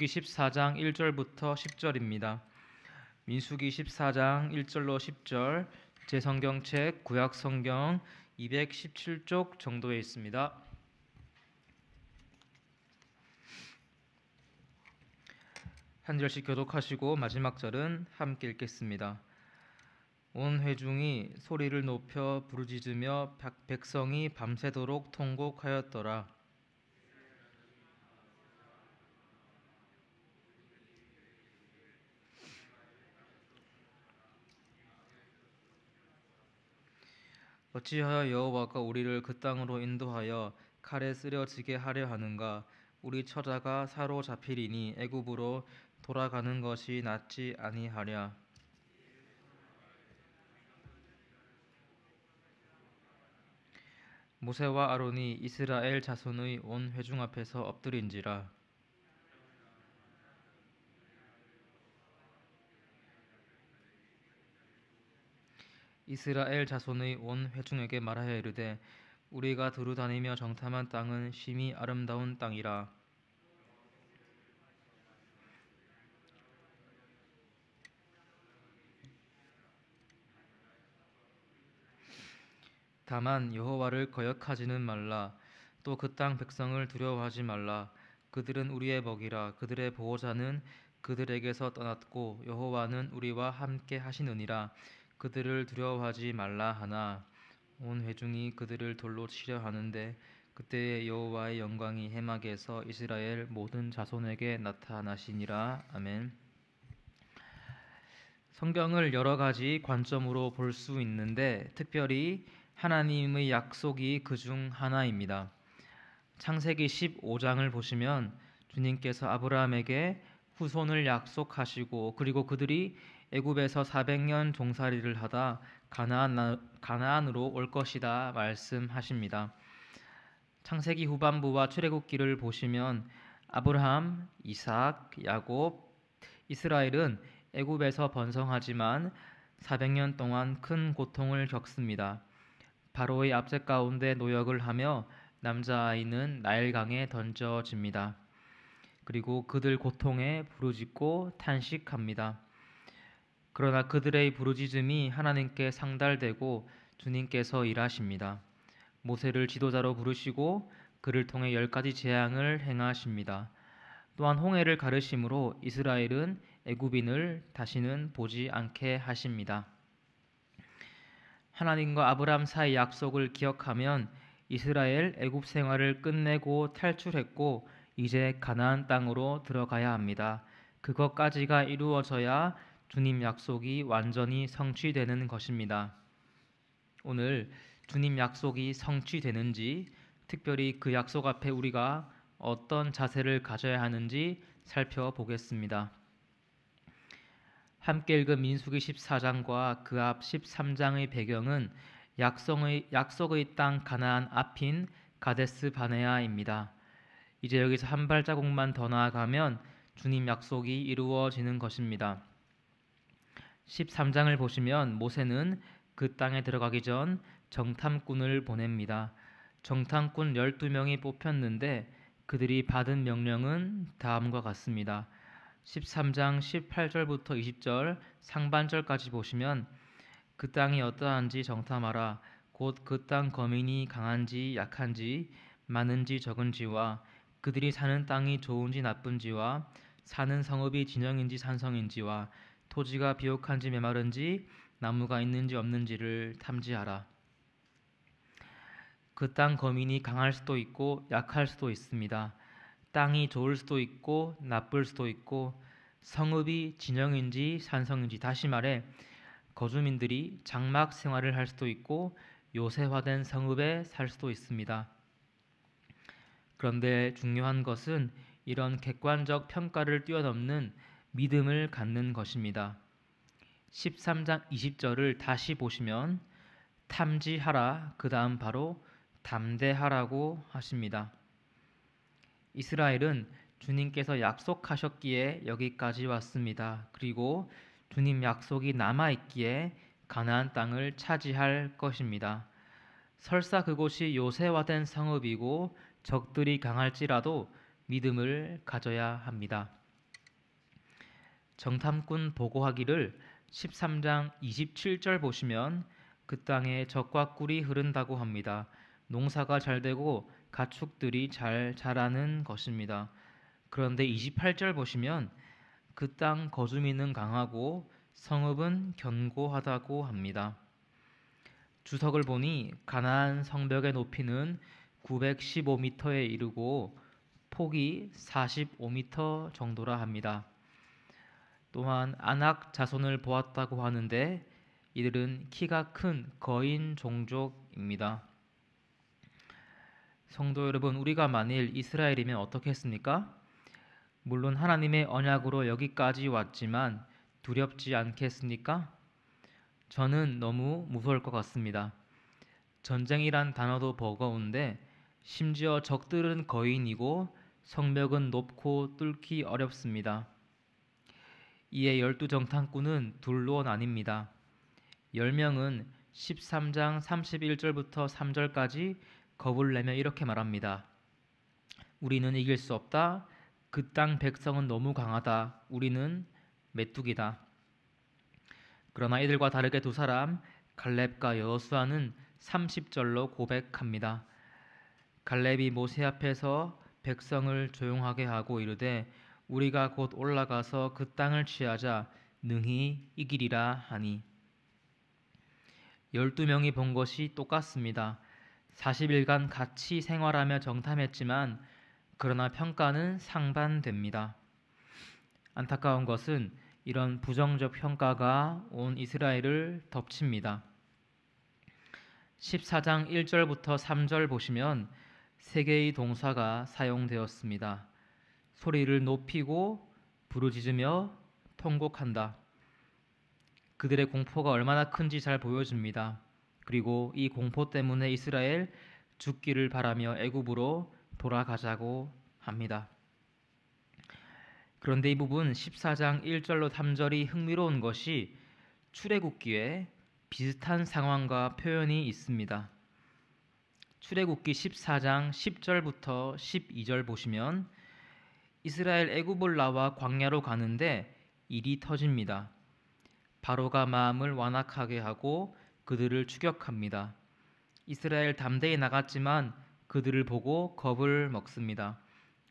14장 1절부터 10절입니다. 민수기 14장 1절로 10절 제 성경책 구약 성경 217쪽 정도에 있습니다. 한 절씩 교독하시고 마지막 절은 함께 읽겠습니다. 온 회중이 소리를 높여 부르짖으며 백성이 밤새도록 통곡하였더라. 어찌하여 여호와가 우리를 그 땅으로 인도하여 칼에 쓰려지게 하려 하는가? 우리 처자가 사로잡히리니 애굽으로 돌아가는 것이 낫지 아니하랴. 모세와 아론이 이스라엘 자손의 온 회중 앞에서 엎드린지라. 이스라엘 자손의 온 회중에게 말하여 이르되 우리가 두루 다니며 정탐한 땅은 심히 아름다운 땅이라. 다만 여호와를 거역하지는 말라. 또 그 땅 백성을 두려워하지 말라. 그들은 우리의 먹이라. 그들의 보호자는 그들에게서 떠났고 여호와는 우리와 함께 하시느니라. 그들을 두려워하지 말라 하나 온 회중이 그들을 돌로 치려 하는데 그때에 여호와의 영광이 해막에서 이스라엘 모든 자손에게 나타나시니라. 아멘. 성경을 여러 가지 관점으로 볼 수 있는데 특별히 하나님의 약속이 그중 하나입니다. 창세기 15장을 보시면 주님께서 아브라함에게 후손을 약속하시고 그리고 그들이 애굽에서 400년 종살이를 하다 가나안으로 올 것이다 말씀하십니다. 창세기 후반부와 출애굽기를 보시면 아브라함, 이삭, 야곱, 이스라엘은 애굽에서 번성하지만 400년 동안 큰 고통을 겪습니다. 바로의 압제 가운데 노역을 하며 남자아이는 나일강에 던져집니다. 그리고 그들 고통에 부르짖고 탄식합니다. 그러나 그들의 부르짖음이 하나님께 상달되고 주님께서 일하십니다. 모세를 지도자로 부르시고 그를 통해 10가지 재앙을 행하십니다. 또한 홍해를 가르심으로 이스라엘은 애굽인을 다시는 보지 않게 하십니다. 하나님과 아브라함 사이 약속을 기억하면 이스라엘 애굽 생활을 끝내고 탈출했고 이제 가나안 땅으로 들어가야 합니다. 그것까지가 이루어져야 주님 약속이 완전히 성취되는 것입니다. 오늘 주님 약속이 성취되는지, 특별히 그 약속 앞에 우리가 어떤 자세를 가져야 하는지 살펴보겠습니다. 함께 읽은 민수기 14장과 그 앞 13장의 배경은 약속의 땅 가나안 앞인 가데스 바네아입니다. 이제 여기서 한 발자국만 더 나아가면 주님 약속이 이루어지는 것입니다. 13장을 보시면 모세는 그 땅에 들어가기 전 정탐꾼을 보냅니다. 정탐꾼 12명이 뽑혔는데 그들이 받은 명령은 다음과 같습니다. 13장 18절부터 20절 상반절까지 보시면 그 땅이 어떠한지 정탐하라. 곧 그 땅 거민이 강한지 약한지 많은지 적은지와 그들이 사는 땅이 좋은지 나쁜지와 사는 성읍이 진영인지 산성인지와 토지가 비옥한지 메마른지 나무가 있는지 없는지를 탐지하라. 그 땅 거민이 강할 수도 있고 약할 수도 있습니다. 땅이 좋을 수도 있고 나쁠 수도 있고 성읍이 진영인지 산성인지, 다시 말해 거주민들이 장막 생활을 할 수도 있고 요새화된 성읍에 살 수도 있습니다. 그런데 중요한 것은 이런 객관적 평가를 뛰어넘는 믿음을 갖는 것입니다. 13장 20절을 다시 보시면 탐지하라, 그 다음 바로 담대하라고 하십니다. 이스라엘은 주님께서 약속하셨기에 여기까지 왔습니다. 그리고 주님 약속이 남아있기에 가나안 땅을 차지할 것입니다. 설사 그곳이 요새화된 성읍이고 적들이 강할지라도 믿음을 가져야 합니다. 정탐꾼 보고하기를 13장 27절 보시면 그 땅에 젖과 꿀이 흐른다고 합니다. 농사가 잘 되고 가축들이 잘 자라는 것입니다. 그런데 28절 보시면 그 땅 거주민은 강하고 성읍은 견고하다고 합니다. 주석을 보니 가나안 성벽의 높이는 915m에 이르고 폭이 45m 정도라 합니다. 또한 아낙 자손을 보았다고 하는데 이들은 키가 큰 거인 종족입니다. 성도 여러분, 우리가 만일 이스라엘이면 어떻겠습니까? 물론 하나님의 언약으로 여기까지 왔지만 두렵지 않겠습니까? 저는 너무 무서울 것 같습니다. 전쟁이란 단어도 버거운데 심지어 적들은 거인이고 성벽은 높고 뚫기 어렵습니다. 이에 12정탐꾼은 둘로 나뉩니다. 10명은 13장 31절부터 3절까지 겁을 내며 이렇게 말합니다. 우리는 이길 수 없다. 그 땅 백성은 너무 강하다. 우리는 메뚜기다. 그러나 이들과 다르게 두 사람 갈렙과 여호수아는 30절로 고백합니다. 갈렙이 모세 앞에서 백성을 조용하게 하고 이르되 우리가 곧 올라가서 그 땅을 취하자 능히 이기리라 하니 12명이 본 것이 똑같습니다. 40일간 같이 생활하며 정탐했지만 그러나 평가는 상반됩니다. 안타까운 것은 이런 부정적 평가가 온 이스라엘을 덮칩니다. 14장 1절부터 3절 보시면 세 개의 동사가 사용되었습니다. 소리를 높이고 부르짖으며 통곡한다. 그들의 공포가 얼마나 큰지 잘 보여줍니다. 그리고 이 공포 때문에 이스라엘 죽기를 바라며 애굽으로 돌아가자고 합니다. 그런데 이 부분 14장 1절로 3절이 흥미로운 것이 출애굽기에 비슷한 상황과 표현이 있습니다. 출애굽기 14장 10절부터 12절 보시면 이스라엘 애굽을 나와 광야로 가는데 일이 터집니다. 바로가 마음을 완악하게 하고 그들을 추격합니다. 이스라엘 담대히 나갔지만 그들을 보고 겁을 먹습니다.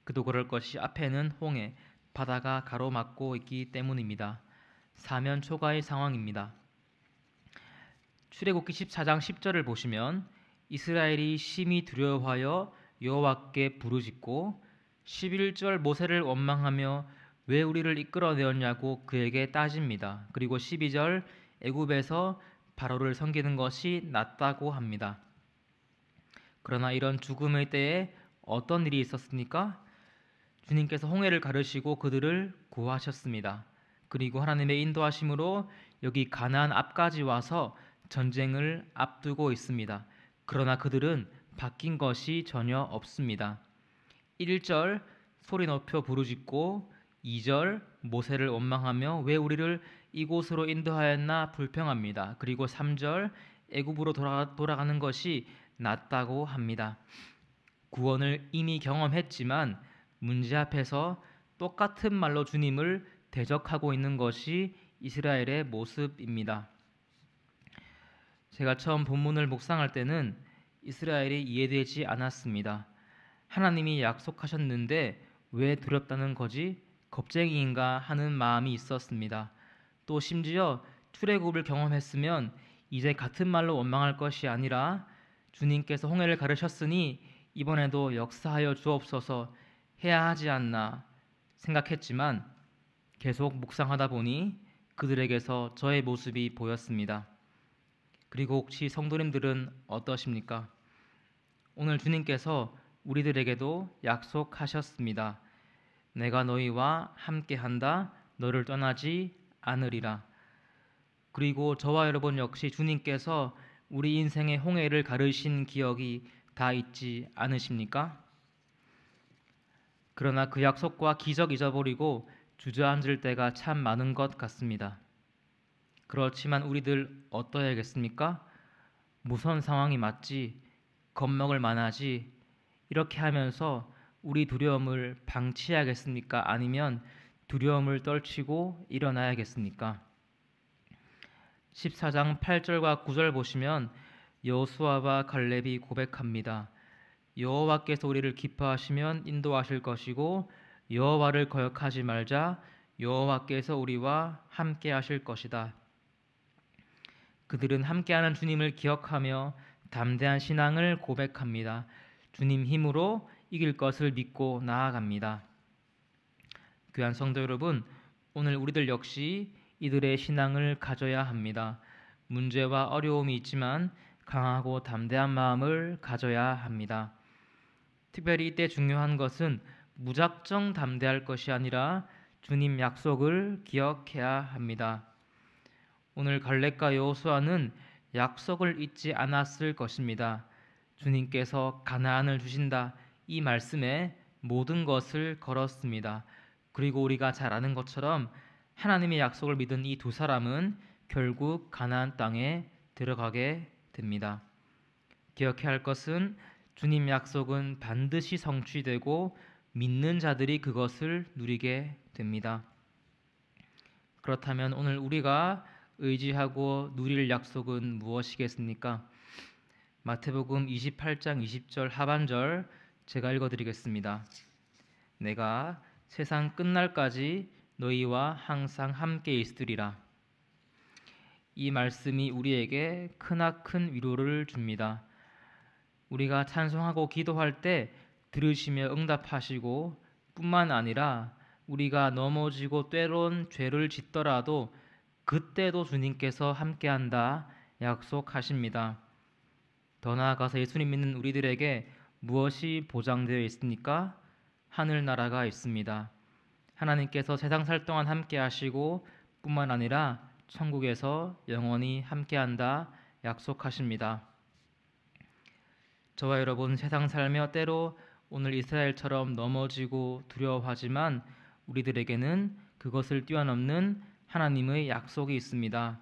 그도 그럴 것이 앞에는 홍해, 바다가 가로막고 있기 때문입니다. 사면 초가의 상황입니다. 출애굽기 14장 10절을 보시면 이스라엘이 심히 두려워하여 여호와께 부르짖고 11절 모세를 원망하며 왜 우리를 이끌어내었냐고 그에게 따집니다. 그리고 12절 애굽에서 바로를 섬기는 것이 낫다고 합니다. 그러나 이런 죽음의 때에 어떤 일이 있었습니까? 주님께서 홍해를 가르시고 그들을 구하셨습니다. 그리고 하나님의 인도하심으로 여기 가나안 앞까지 와서 전쟁을 앞두고 있습니다. 그러나 그들은 바뀐 것이 전혀 없습니다. 1절 소리 높여 부르짖고 2절 모세를 원망하며 왜 우리를 이곳으로 인도하였나 불평합니다. 그리고 3절 애굽으로 돌아가는 것이 낫다고 합니다. 구원을 이미 경험했지만 문제 앞에서 똑같은 말로 주님을 대적하고 있는 것이 이스라엘의 모습입니다. 제가 처음 본문을 묵상할 때는 이스라엘이 이해되지 않았습니다. 하나님이 약속하셨는데 왜 두렵다는 거지? 겁쟁이인가 하는 마음이 있었습니다. 또 심지어 출애굽을 경험했으면 이제 같은 말로 원망할 것이 아니라 주님께서 홍해를 가르셨으니 이번에도 역사하여 주옵소서 해야 하지 않나 생각했지만 계속 묵상하다 보니 그들에게서 저의 모습이 보였습니다. 그리고 혹시 성도님들은 어떠십니까? 오늘 주님께서 우리들에게도 약속하셨습니다. 내가 너희와 함께한다. 너를 떠나지 않으리라. 그리고 저와 여러분 역시 주님께서 우리 인생의 홍해를 가르신 기억이 다 있지 않으십니까? 그러나 그 약속과 기적 잊어버리고 주저앉을 때가 참 많은 것 같습니다. 그렇지만 우리들 어떠해야겠습니까? 무서운 상황이 맞지, 겁먹을 만하지 이렇게 하면서 우리 두려움을 방치해야겠습니까? 아니면 두려움을 떨치고 일어나야겠습니까? 14장 8절과 9절 보시면 여호수아와 갈렙이 고백합니다. 여호와께서 우리를 기뻐하시면 인도하실 것이고 여호와를 거역하지 말자. 여호와께서 우리와 함께 하실 것이다. 그들은 함께하는 주님을 기억하며 담대한 신앙을 고백합니다. 주님 힘으로 이길 것을 믿고 나아갑니다. 귀한 성도 여러분, 오늘 우리들 역시 이들의 신앙을 가져야 합니다. 문제와 어려움이 있지만 강하고 담대한 마음을 가져야 합니다. 특별히 이때 중요한 것은 무작정 담대할 것이 아니라 주님 약속을 기억해야 합니다. 오늘 갈렙과 여호수아는 약속을 잊지 않았을 것입니다. 주님께서 가나안을 주신다, 이 말씀에 모든 것을 걸었습니다. 그리고 우리가 잘 아는 것처럼 하나님의 약속을 믿은 이 두 사람은 결국 가나안 땅에 들어가게 됩니다. 기억해야 할 것은 주님 약속은 반드시 성취되고 믿는 자들이 그것을 누리게 됩니다. 그렇다면 오늘 우리가 의지하고 누릴 약속은 무엇이겠습니까? 마태복음 28장 20절 하반절 제가 읽어드리겠습니다. 내가 세상 끝날까지 너희와 항상 함께 있으리라. 이 말씀이 우리에게 크나큰 위로를 줍니다. 우리가 찬송하고 기도할 때 들으시며 응답하시고 뿐만 아니라 우리가 넘어지고 때론 죄를 짓더라도 그때도 주님께서 함께한다 약속하십니다. 더 나아가서 예수님 믿는 우리들에게 무엇이 보장되어 있습니까? 하늘나라가 있습니다. 하나님께서 세상 살 동안 함께하시고 뿐만 아니라 천국에서 영원히 함께한다 약속하십니다. 저와 여러분, 세상 살며 때로 오늘 이스라엘처럼 넘어지고 두려워하지만 우리들에게는 그것을 뛰어넘는 하나님의 약속이 있습니다.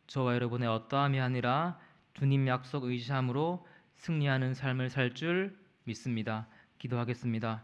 저와 여러분의 어떠함이 아니라 주님 약속 의지함으로 승리하는 삶을 살 줄 믿습니다. 기도하겠습니다.